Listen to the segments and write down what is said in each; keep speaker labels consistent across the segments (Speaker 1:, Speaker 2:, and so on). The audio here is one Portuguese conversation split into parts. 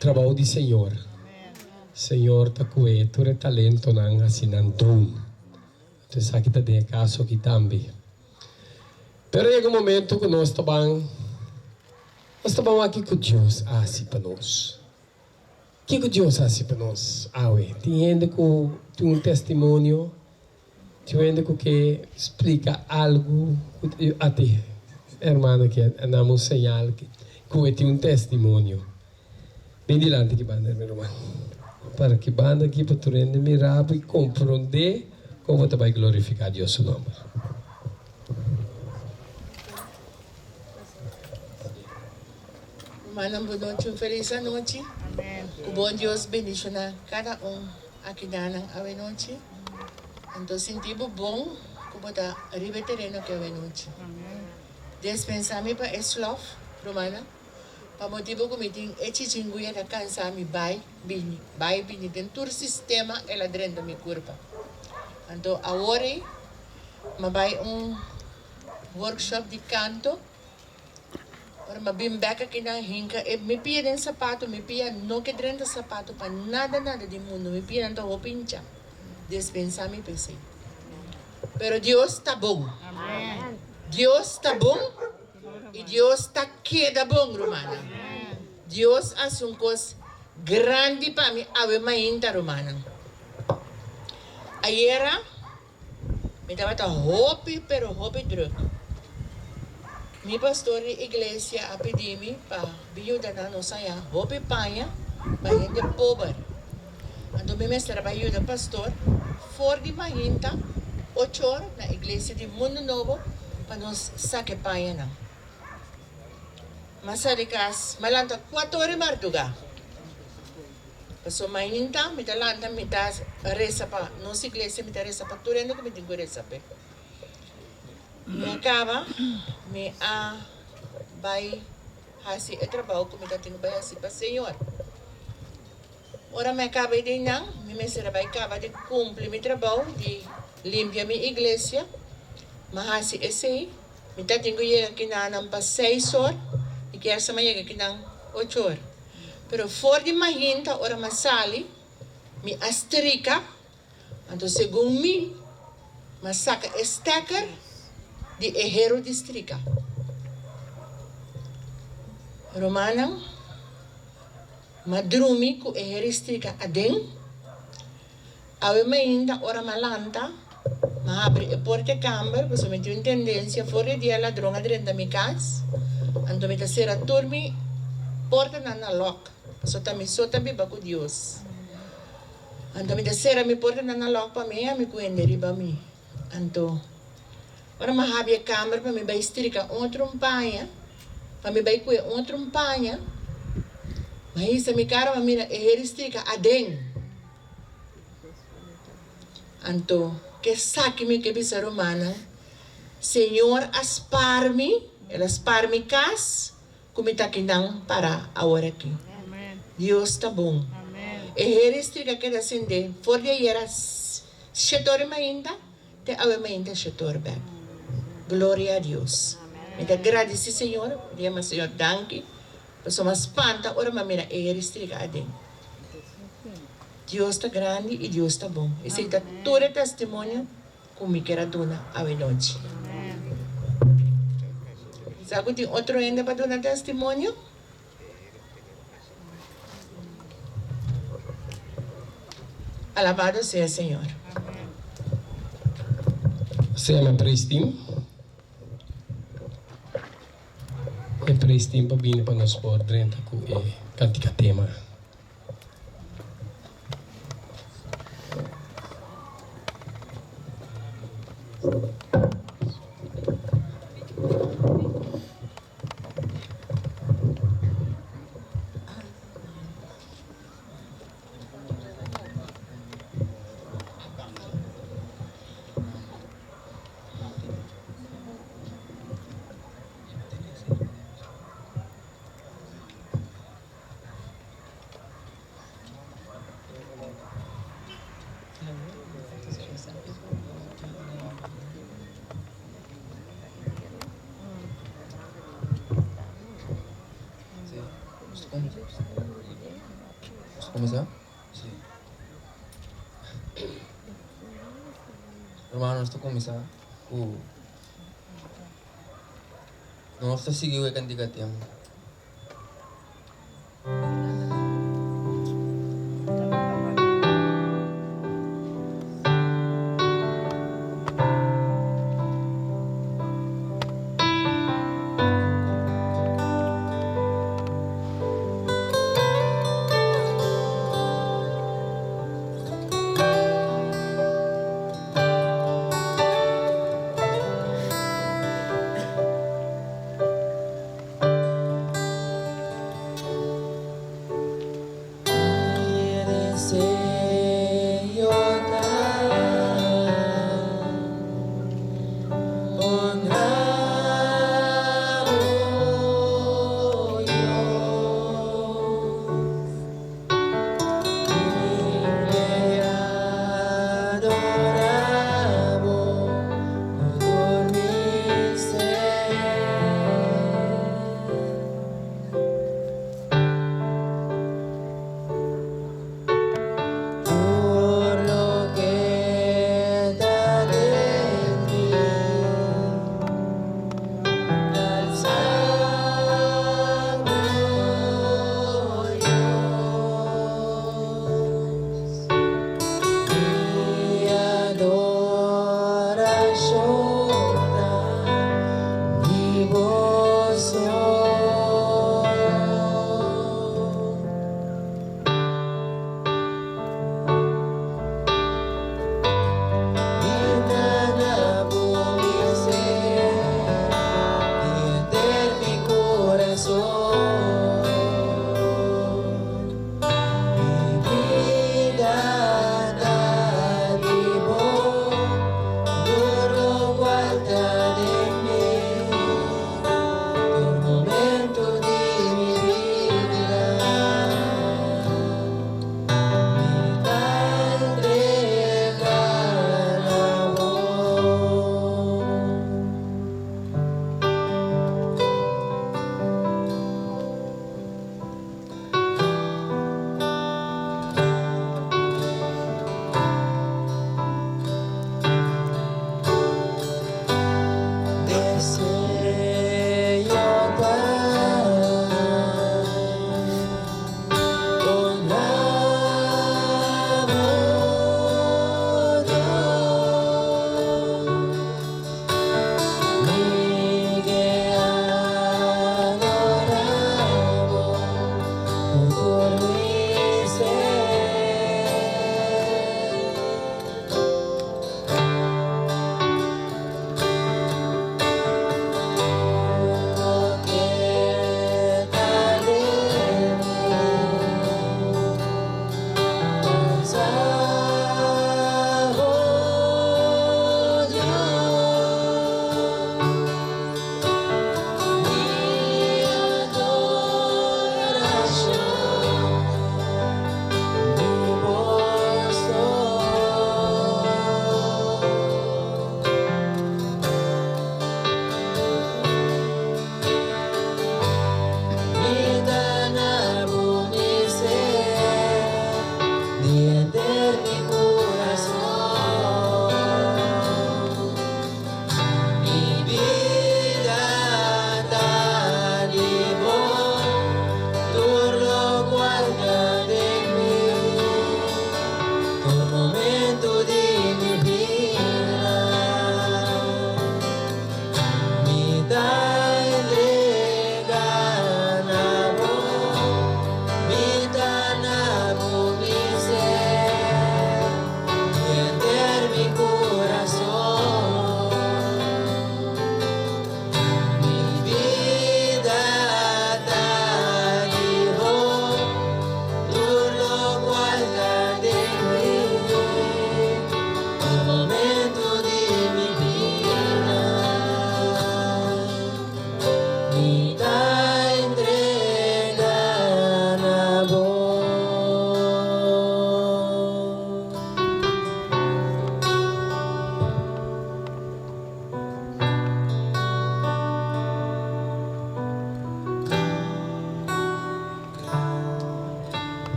Speaker 1: trabalho de Senhor. Senhor tá com todo talento não assim não dom. Então aqui tá de caso aqui também. Pero chega um momento que nós estamos aqui com Deus assim para nós. O que Deus assim para nós? Ué, tem gente que tem um testemunho, tem gente que explica algo até hermano que andamos señal que tem um testemunho. Bem dilante que banda, meu irmão. Para que banda aqui para tu render mirar e compreender como tu vai glorificar Deus o nome.
Speaker 2: Manang boa noite, feliz noite.
Speaker 3: Amém.
Speaker 2: O bom Deus bendiga cada aqui na ave noite. Então sentimos bom como da riba terreno que ave noite.
Speaker 3: Amém.
Speaker 2: Despensar-me para eslof, romana. Para motivo que me tem echinguia da cansa me vai bini tem todo o sistema ela dentro da minha corpo. Então agora me vai workshop de canto. Para mabimbeca aqui na hinca, me piden sapato, me piden no que dentro sapato para nada de mundo, me piden todo pincha. Dispensar me pensei. Pero Deus está bom.
Speaker 3: Amém.
Speaker 2: Deus está bom e Deus está queda bom, romana. Deus faz uma coisa grande para mim, ave mainta, romana. Ayer, me estava hopi, pero hopi druk. Mi pastor de igreja a pedir-me para ajudar na nossa hopi panha, para gente pobre. Então, me mestre para ajudar pastor, fora de mahinta, 8 horas na igreja de Mundo Novo, para nós saque panha não. Mas alikas, malanta 4 horas martuga. Paso mahinta, me talanta, me dá reza para nossa igreja, me dá reza para tudo que me tenho reza para. Me acaba, me vai fazer o trabalho que me tenho que fazer para o Senhor. Ora me acaba de não, me será vai acabar de cumprir meu trabalho, de limpar minha igreja, mas esse me tenho que ir aqui na para 6 horas e que essa manhã aqui na 8 horas. Pero fora de mahinta, ora me sali, me astrica, então segundo mim, me saca stacker de Ejero Distrito. Romana, madrumi ku Ejero Distrito adem, awe mainda ora malanta, ma abre e porte camber, pois me tive tendência fora de ela dronga dentro da minha casa, ando me sera turmi porta na lock, só também baco Deus. Ando me sera me porta na lock para mim, me cuende riba mi, ando ora mahabi a câmera para me vai estricar outra panha, para me vai coer outra panha, mas isso me cara para mira é estricar adem. Anto que saque me que bisa romana, Senhor aspar-me, ela aspar-me cas, como está quinang para a hora aqui. Deus está bom. É estricar que descende, fora de era setor ainda, te ave ainda setor bem. Glória a Deus. Me dá agradecer, Senhor. Diga, Senhor, danke. Pessoa mais espanta, ora, mamira, é restrigada. Deus está grande e Deus está bom. Esse é todo testemunho como me quer dona a noite. Sabe que tem outro ainda para dar testemunho? Alabado seja o Senhor.
Speaker 1: Seja prestim. É prestim para vir para nós por dentro com cantica tema.
Speaker 3: ¿Comienza? Sí. Hermano, esto comienza. No, esto sigue que candidatean.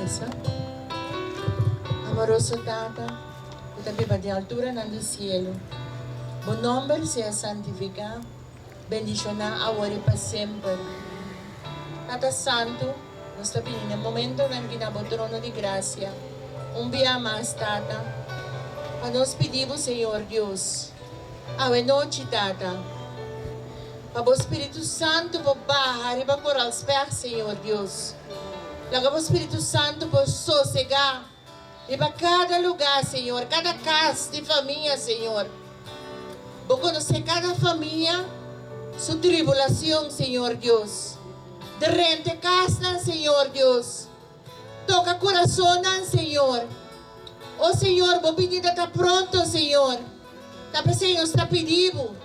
Speaker 2: mesa. Amoroso Tata, que también de altura en el cielo. Tu nombre sea santificado, bendicionado ahora y para siempre. Tata Santo, nos está en el momento en que nos trono de gracia. Un día más, Tata, a nos pedimos, Señor Dios, a noche, Tata, para o Espírito Santo para bajar e para corar os pés, Senhor Deus. Para o Espírito Santo para sossegar e para cada lugar, Senhor, cada casa de família, Senhor. Para conhecer cada família, sua tribulação, Senhor Deus. De rente casa, Senhor Deus. Toca coração, Senhor. Oh, Senhor, a pedida está pronto, Senhor. Senhor, está pedindo.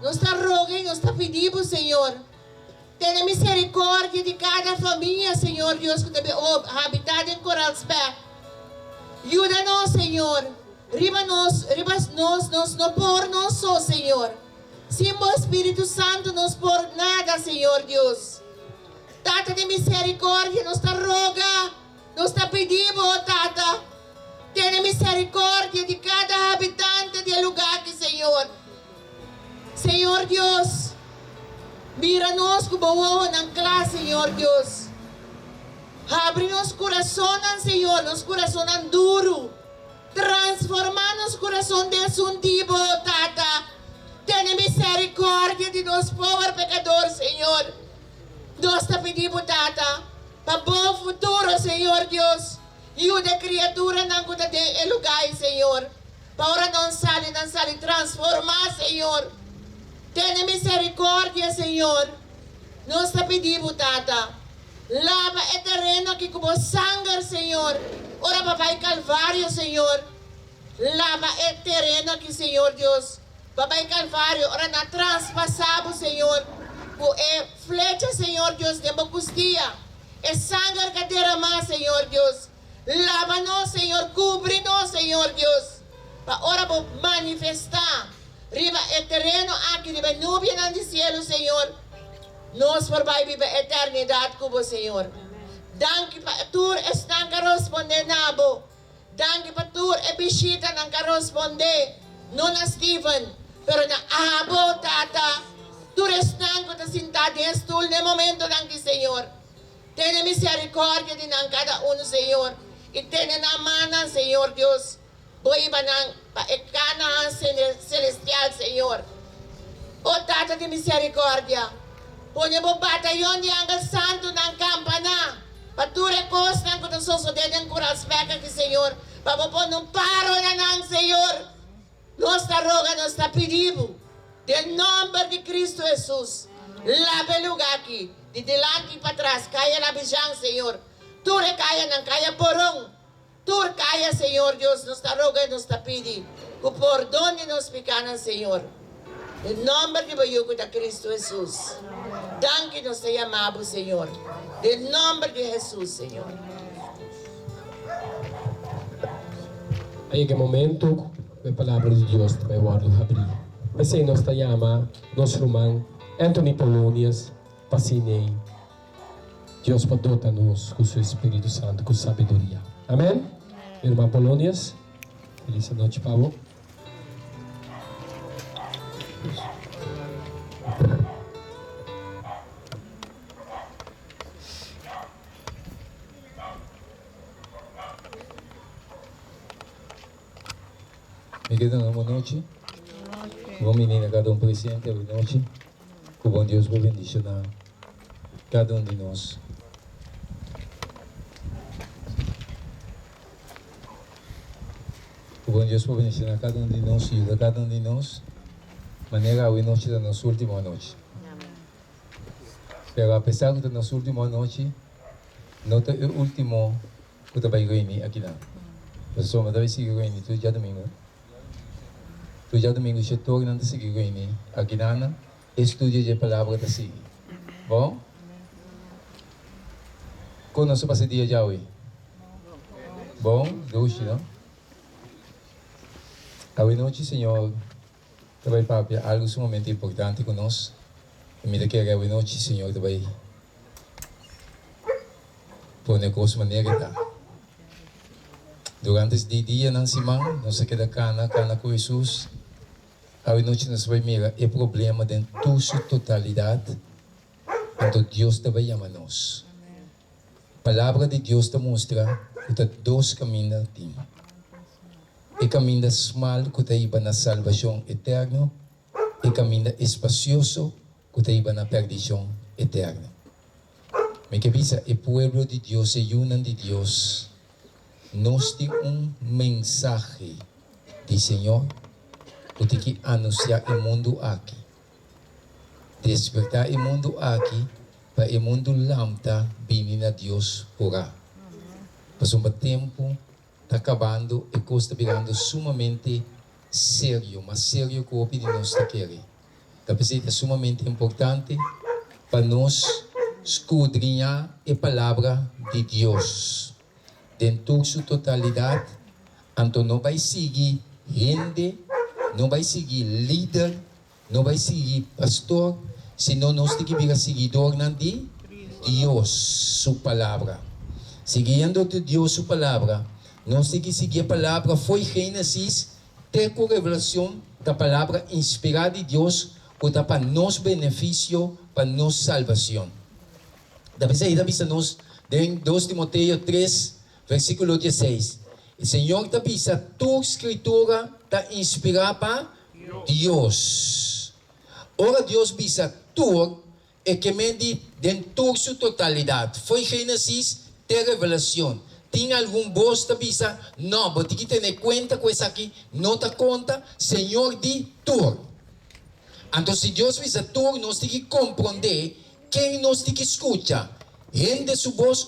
Speaker 2: Nos está rogando, nos está pedindo, Senhor. Tenha misericórdia de cada família, Senhor Deus, que deve habitar em Coral's Back. Ajuda-nos, Senhor. Riba-nos, não por nós só, Senhor. Sem o Espírito Santo, nos por nada, Senhor Deus. Tata de misericórdia, nos está rogando, nos está pedindo, oh, Tata. Tenha misericórdia de cada habitante de lugar, Senhor. Senhor Deus, mira-nos como o na classe, Senhor Deus. Abre-nos coração, Senhor, nos coração duro. Transforma nos coração desundido, Tata. Tenha misericórdia de nós, pobre pecador, Senhor. Nós te pedimos, Tata, para bom futuro, Senhor Deus. Ajuda a criatura na lugar, Senhor. Para não sair transformar, Senhor. Tenha misericórdia, Senhor. Nós te pedimos, Tata. Lava o terreno aqui com sangue, Senhor. Ora, Papai Calvário, Senhor. Lava o terreno aqui, Senhor Deus. Papai Calvário, ora na transpassamos, Senhor. Com a flecha, Senhor Deus, de bocustia. E sangue que derramar, Senhor Deus. Lava-nos, Senhor. Cubre-nos, Senhor Deus. Para ora manifestar. Riba o terreno aqui, riba nuvem no cielo, Senhor. Nós por vai viver a eternidade com o Senhor. Danke para tu estão a responder nabo. Danke para tu e bisita não a responder. Não a Steven, pero na abo, Tata. Tu estão a sentar em estúdio no momento, danke, Senhor. Tenha misericórdia de cada Senhor. E tenha na mão, Senhor Deus. Boi banang paekana celestial, Senhor. O Tata de misericórdia. Ponha mo batalhão de Angel Santo ng campana. Pature kos ng kutososoded ng Coral's Back aqui, Senhor. Papapon nung paro na ng Senhor. Nos ta roga, nos ta pedibo. Del nombre de Cristo Jesus. Lave lugar aqui. De delante para trás. Kaya labijang, Senhor. Ture kaya ng kaya porong. Tur kaya, Senhor Deus, nos está rogando, nos está pedindo o perdão de nos pecados, Senhor. Em nome de Bayuco de Cristo Jesus. Danke nos te amamos, Senhor. Em nome de Jesus, Senhor.
Speaker 1: Aí que momento, a palavra de Deus vai guardar abrir. Mas aí nós te chama, nosso irmão Anthony Polonias, pasinei. Deus pode dotar-nos com o seu Espírito Santo, com sabedoria. Amém? Irmã Polonias, feliz noite, Pablo.
Speaker 4: Me quedan boa noite. Bom menina, cada presente, boa noite. Que bom Deus vos bendicionar cada de nós. Que bom Deus vos bendicionar cada de nós e ajuda cada de nós. Maneira a noite da nossa última noite. Pero apesar da nossa última noite, não é o último que eu vai ganhar aqui não. Mas só deve seguir ganhando todo dia domingo. Todo dia domingo eu estou não seguir ganhando aqui não. Estude a palavra da seguir. Bom? Quando nós passamos dia já hoje? Bom, doce, não? A noite, Senhor, vai para algo sumamente importante conosco. E me que a noite, Senhor, vai por negócio maneira que tá. Durante este día ng simang, nós queda cana com Jesus, a noite nós vai mira o problema de sua totalidade, então Deus também ama nós. Palavra de Deus te mostra que dois caminhos tem. O caminho small que te iba na salvação eterna, e o caminho espacioso que te iba na perdição eterna. Me que visa, o povo de Deus, o unan de Deus, nós temos mensagem do Senhor que tem que anunciar o mundo aqui. Despertar o mundo aqui para o mundo lamta vir a Deus por aí. Passou um tempo, está acabando e costa virando sumamente sério, mas sério que o de nós quer. Talvez é sumamente importante para nós escudrinhar a palavra de Deus. Dentro de sua totalidade, então não vai seguir gente, não vai seguir líder, não vai seguir pastor, senão nós temos que vir a seguidor de Deus, sua palavra. Seguindo de Deus, sua palavra, nós temos que seguir a palavra, foi Gênesis, até com a revelação da palavra inspirada de Deus, que dá para nosso benefício, para nossa salvação. Daí nós, em 2 Timoteo 3, versículo 16. O Senhor te avisa, tua escritura está inspirada para Deus. Ora, Deus avisa, tu é que mede dentro de sua totalidade. Foi Gênesis, até revelação. Tem algum voz que avisa, não, vou ter que ter conta com isso aqui, não te conta, Senhor de tu. Então, se Deus avisa tu, nós temos que compreender quem nós temos que escutar. Gente sua voz